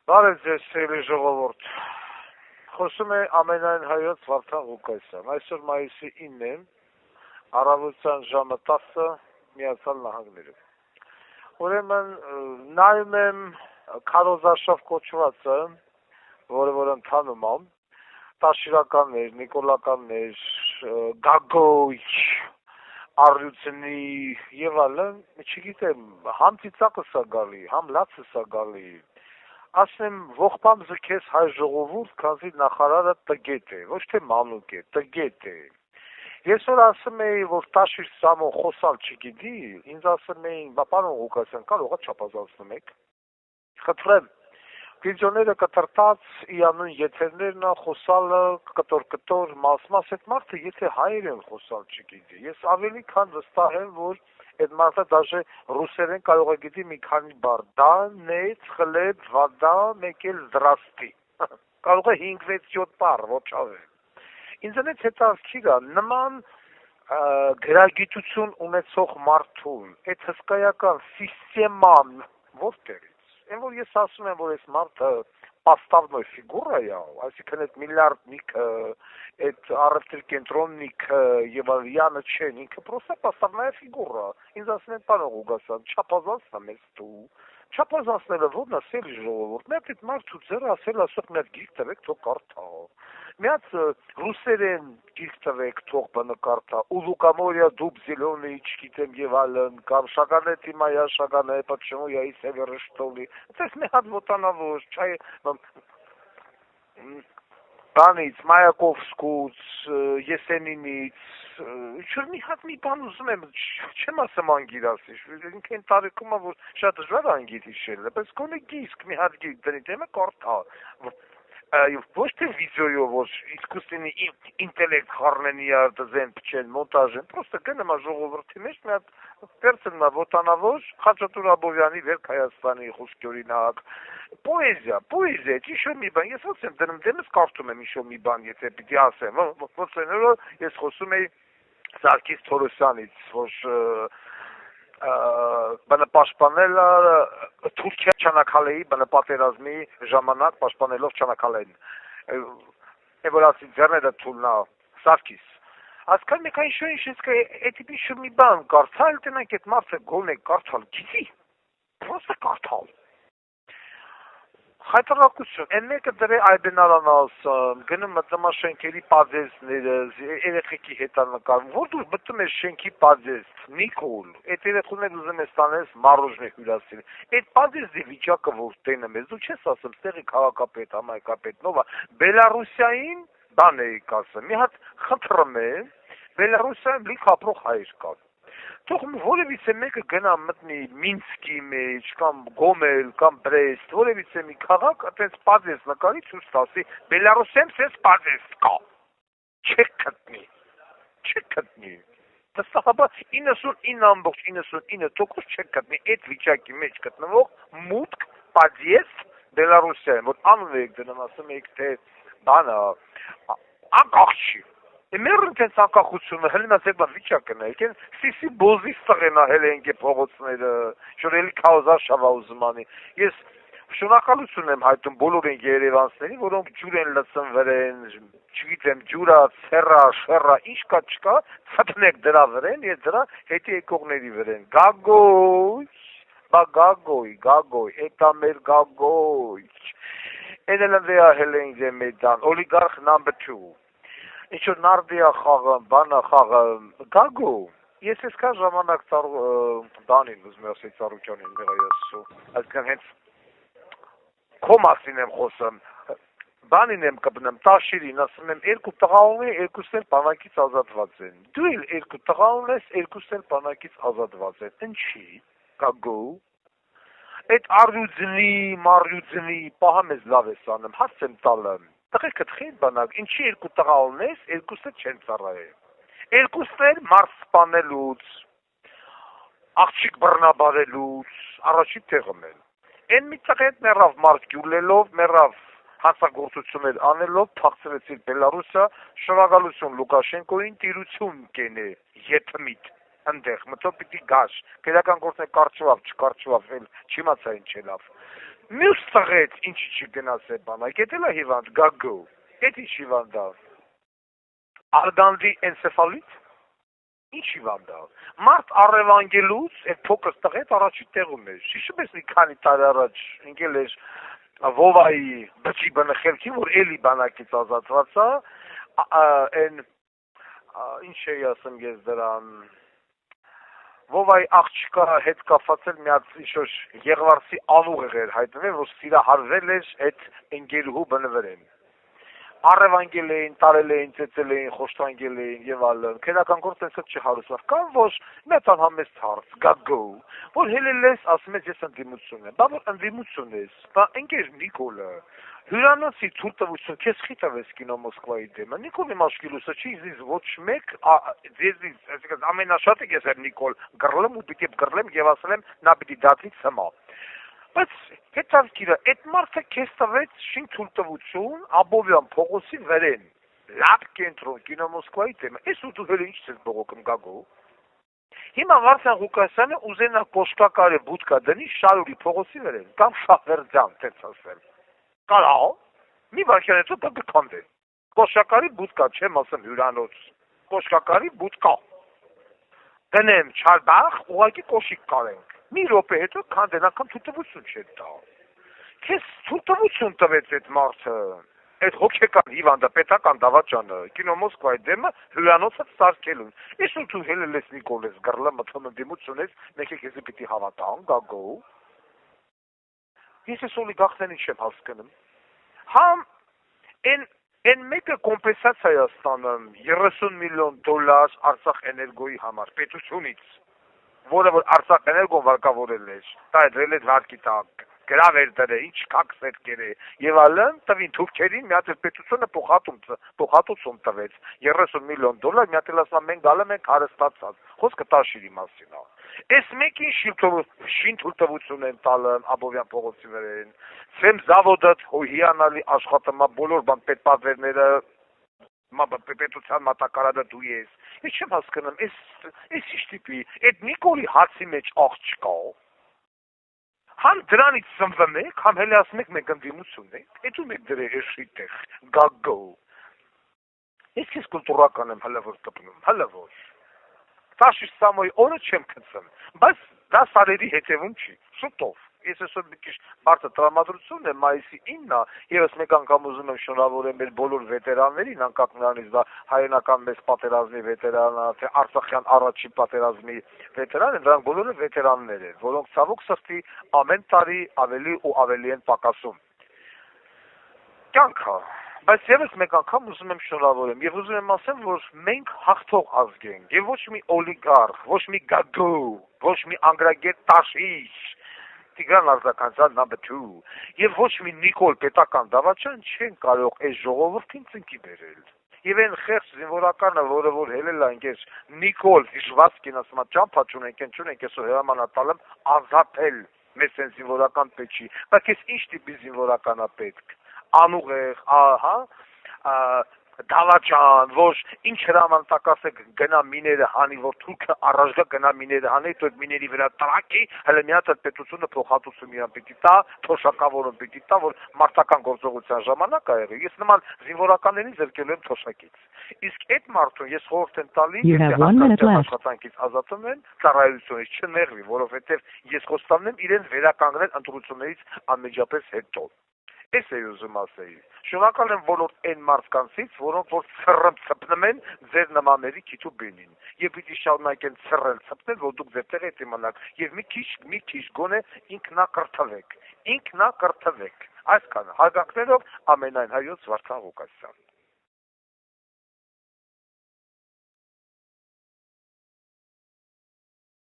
Բարև ձեզ, սիրելի ժողովուրդ։ Խոսում է ամենայն հայոց Վարդան Ղուկասյան։ Այսօր մայիսի 9-ն է, առավոտյան ժամը 10-ը Միացյալ Նահանգներում։ Ուրեմն նայում եմ քարոզարշավ կոչվածը, որը ընթանում է, տաշիրականներ, նիկոլականներ, գագոյ, առյուծնի եւ այլն, չգիտեմ, համ ծիծաղը սա գալի, համ լացը սա գալի։ Ասեմ, ողբամ զքես հայ ժողովուրդ, քանզի նախարարը տգետ է, ոչ թե մանուկ է, տգետ է։ Ես որ ասում էի, որ տաշիր սամո խոսալ չգիտի, ինձ ասում էին, բա պարոն Ղուկասյան, կարող է չափազանցնում եք։ Խնդրեմ, վիդեոները կտրտած, իանուն եթերներն խոսալը, կտոր, մաս, այդ մարդը եթե հայերեն խոսալ չգիտի, ես ավելի քան վստահ եմ, որ այդ մարդը դաժե ռուսերեն կարող է գիտի մի քանի բառ, դա, նեց, խլեբ, վադա, մեկ էլ զրաստի, կարող է 5-6-7 բառ, ոչ ավել։ Ինձանից հետաքրքիր է, նման գրագիտություն ունեցող մարդուն, այդ հսկայական սիստեման որտեղից, այն որ ես ասում եմ, որ այս մարդը պաստավնոյ ֆիգուրա է, այսինքն այդ միլիարդնիկը, այդ առևտրի կենտրոննիկը եւ Ալյանը չեն, ինքը պրոստը պաստավնայա ֆիգուրա։ Ինձ ասում են, պարոն Ղուկասյան, չափազանցնա մեզ դու։ Չափազանցնելը ո՞րն է, սիրելի ժողովուրդ։ Մի հատ այդ մարդու ձեռը ասել ասող մի հատ գիրք տվեք, թող կարդա։ Մի հատ ռուսերեն գիրք տվեք, թող բնակարդա, ու Лукоморья дуб зеленый, չգիտեմ եւ այլն, կամ Շագանետի մայա, Շագանե, почему я из севера что ли։ Այս մի հատ ոտանավոր, չայ բանից, Մայակովսկուց, Եսենինից, ինչ-որ մի հատ մի բան ուզում եմ, չեմ ասեմ անգիր ասիչ, ինքն տարիքում է, որ շատ դժվար անգիր հիշել, բայց գոնե գիսկ, մի հատ գիրք դնի, դեմը կարդա, ոչ թե վիդեոյով, որ իսկուսственный ինտելեկտ խառնենիա դզեն փչեն, մոնտաժեն, պրոստը գնեմ ժողովրդի մեջ մի հատ պերցնա ոտանավոր Խաչատուր Աբովյանի Վերք Հայաստանի խոսքյորինակ, պոեզիա, ինչ-որ մի բան, ես ոնց եմ դնում դեմս կարդում եմ ինչ-որ մի բան, եթե պիտի ասեմ, ոնց ես խոսում էի Սարգիս Թորոսյանից, որ բնապաշտպանել Թուրքիա Չանաքալեի բնապատերազմի ժամանակ պաշտպանելով Չանաքալեն։ Որ ասի ձեռները թույլնա Սարգիս։ Ասկալ մեկ ինչ է, էդի ինչ մի բան կարդալ, տնենք այդ մարդը գոնե կարդալ գիտի։ Պրոստը կարդալ։ Խայտարակություն, այն մեկը դրե այբենալան ասում, գնում մտնում շենքերի պազեստները, երեխեքի հետանկարում, որ դուր մտնում ես շենքի պազեստ, Նիկոլ, այդ երեխուներ ուզում ես տանես մարոժնե հյուրասիրել, այդ պազեստի վիճակը որ տենում ես, դու չես ասում, ստեղի քաղաքապետ, համայնքապետ, նովա, Բելարուսիային բան էիք ասում, մի հատ խնդրում է, Բելարուսիայում լիք ապրող հայր կա։ Թող որևիցե մեկը գնա մտնի Մինսկի մեջ, կամ Գոմել, կամ Բրեստ, որևիցե մի քաղաք, այդպես պազեստ նկարի ցույց տասի, Բելարուսիայում սես պազեստ կա։ Չեք գտնի։ Դստահաբար 99.99% չեք գտնի այդ վիճակի մեջ գտնվող մուտք պազեստ Բելարուսիայում, որ անուն եք դնում, ասում եք թե բանը անկախ չի։ Մերն տենց անկախությունը հելնած եք բան վիճակն է, եկեն սիսի բոզի սղենա հելենք է փողոցները, շորելի քաոզարշավա ուզմանի։ Ես շնորհակալություն եմ հայտում բոլոր այն երևանցիներին, որոնք ջուր են լցն վրեն, չգիտեմ, ջուրա, սեռա, շեռա, ինչ կա չկա, ցտնեք դրա վրեն եւ դրա հետի եկողների վրեն։ Գագոյ, բա գագոյ, էտա մեր գագոյ։ Էնելն վեա հելենք դե մեդան, օլիգարխ number 2։ Ինչ-որ նարդիա խաղը, բանա խաղը, գագո, ես ես կա ժամանակ դանին ուզում ասեի ծառուկյանին մեղայասու, այսքան հենց քո մասին եմ խոսում, բանին եմ կպնեմ, տաշիրին, ասում եմ, երկու տղա ունի, երկուսն էլ բանակից ազատված են, դու էլ երկու տղա ունես, երկուսն էլ բանակից ազատված են, ինչի, գագո, այդ առյուծնի, պահամ ես լավ ես անում, հասց եմ տալը, տղեկը տխին բանակ, ինչի երկու տղա ունես, երկուսը չեն ծառայել, երկուսն էլ մարդ սպանելուց, աղջիկ բռնաբարելուց, առաջի տեղում են, են մի տղետ մեռավ մարդ գյուլելով, մեռավ հանցագործություններ անելով, փախցրեցին Բելարուսիա, շնորհակալություն Լուկաշենկոին, տիրություն կենե, եթմիտ, ընդեղ, մտով պիտի գաշ, քերական գործն է կարճվավ, չկարճվավ, չիմացա ինչ ելավ, Մյուս տղեць ինչի չգնաս է բանակ, էդ էլա հիվանդ, գագո, էդ ինչ հիվանդ է, արգանդի էնսեֆալիտ, ինչ հիվանդ է, մարդ առևանգելուց, այդ փոքր տղետ առաջի տեղում էր, շիշում ես մի քանի տարի առաջ, ընկել էր Վովայի բջի բնխելքի, որ էլի բանակից ազատված է, այն, ինչ էի ասում ես դրան, Վովայի աղջկա հետ կապված էլ մի հատ ինչ-որ Եղվարսի անուղ էր հայտնվել, որ սիրահարվել էր այդ ընկերուհու բնվրեն։ Առևանգել էին, տարել էին, ծեծել էին, խոշտանգել էին եւ այլն։ Քերական գործ այնպես չհարուսավ։ Կամ որ մի հատ համեստ հարց, գագո, որ հելել ես, ասում ես ես ընդդիմություն եմ։ Բա որ ընդդիմություն ես, բա ընկեր Նիկոլը հյուրանոցի թույլտվություն քեզ չի տվես կինո Մոսկվայի դեմը։ Նիկոլ իմ աշկիլուսը չի զիս ոչ մեկ, ձեզից, այսինքն ամենաշատը ես եմ Նիկոլ գրլեմ ու պիտի գրլեմ եւ ասեմ նա պիտի դատից հմա։ Բայց հետաքրքիրը, այդ մարդը քեզ տվեց շին թույլտվություն Աբովյան փողոցի վրեն։ Լավ կենտրոն կինո Մոսկվայի դեմը։ Էս ու դու հենց ինչ ես բողոքում գագո։ Հիմա Վարդան Ղուկասյանը ուզենա կոշկակարի բուդկա դնի Շարուրի փողոցի վրեն կամ Շահվերդյան, տենց ասեմ։ Կարա, մի վարքյան հետո դա կքանդե։ Կոշկակարի բուդկա, չեմ ասում հյուրանոց, կոշկակարի բուդկա։ Դնեմ չարբախ, ուղակի կոշիկ կարենք։ Մի րոպե հետո քանդեն, անգամ թույլտվություն չէ տա։ Քեզ թույլտվություն տվեց այդ մարդը, այդ հոգեկան հիվանդը, պետական դավաճանը, կինո Մոսկվայի դեմը հյուրանոցը սարքելուն։ Ես ու դու հելել ես Նիկոլ ես, գրլը մթում ընդդիմություն ես, մեկը քեզի պիտի հավատան, գագո։ Ես ես օլիգարխներին չեմ հասկանում։ Համ են մեկը կոմպենսացիա է ստանում $30 միլիոն Արցախ էներգոյի համար պետությունից, որը որ Արցախ էներգոն վարկավորել էր, դա դրել էր վարկի տակ, գրավեր դրե, ինչ կաքսեր կերե, եւ այլն, տվին թուրքերին մի հատ պետությունը փոխհատուցում տվեց $30 միլիոն, մի հատ էլ ասում մենք գալը մենք հարստացած, խոսքը տաշիրի մասին է։ Այս մեկին շին թույլտվություն են տալն Աբովյան փողոցի վրեն, Սեմ զավոդը հիանալի աշխատումա բոլոր բան պետպատվերները պետության մատակարարը դու ես։ Ես չեմ հասկանում, այս ինչ տիպի, այդ Նիկոլի հացի մեջ աղջկա։ Համ դրանից ծնվում եք, համ հենց ասում եք մենք ընդդիմություն ենք, այդ ու մեկ դրե էշի տեղ, գագո։ Ես քեզ կուլտուրական եմ հլավոր տպնում, հլավոր։ Տաշիշ սամոյի օրը չեմ կծում, բայց դա սարերի հետևում չի, շուտով։ Ես այսօր մի քիչ բարձր տրամադրությունն է մայիսի 9-ը, եւս մեկ անգամ ուզում եմ շնորհավորել մեր բոլոր վետերաններին, անկախ նրանից դա հայրենական մեծ պատերազմի վետերանա, թե Արցախյան առաջին պատերազմի վետերան են, դրանք բոլորը վետերաններ են, որոնք ցավոք սրտի ամեն տարի ավելի ու ավելի են պակասում։ Կյանքը Բայց եւս մեկ անգամ ուզում եմ շնորհավորեմ եւ ուզում եմ ասեմ, որ մենք հաղթող ազգ ենք եւ ոչ մի օլիգարխ, ոչ մի գագո, ոչ մի անգրագետ տաշիշ, Տիգրան Արձականյան number 2 եւ ոչ մի Նիկոլ պետական դավաճան չեն կարող այս ժողովրդին ծնկի բերել։ Եվ այն խեղճ զինվորականը, որը որ հելել է ինքես Նիկոլ Վիշվասկին ասում է ճամփա չունենք այսօր հրամանատալը ազատել մեզ այն զինվորական պետք չի։ Բայց ես ինչ տիպի զինվորական է պետք։ Անուղեղ, դավաճան, ոչ ինչ հրամանտակաս է գնա միները հանի, որ թուրքը առաջ գնա միները հանի, այդ միների վրա տրակի, հələ մի հատ պետությունը փոխհատուցում իրան պիտի տա, թոշակավորում պիտի տա, որ մարտական գործողության ժամանակ ա եղել։ Ես նման զինվորականներին զրկելու եմ թոշակից։ Իսկ այդ մարդուն ես խորհուրդ եմ տալիս, եթե աշխատանքից ազատում են, ծառայությունից չնեղվի, որովհետև ես խոստանում եմ իրեն վերականգնել ընտրություններից անմիջապես հետո։ Ես էի ուզում ասեի, շնորհակալ եմ բոլոր այն մարդկանցից, որոնք որ ցպնում են ձեր նմանների քիթու բենին, եւ պիտի շարունակեն ցռել, ցպնել, որ դուք ձեր տեղը իմանաք, եւ մի քիչ գոնե ինքնակրթվեք, այսքանը հարգանքներով ամենայն հայոց Վարդան Ղուկասյան։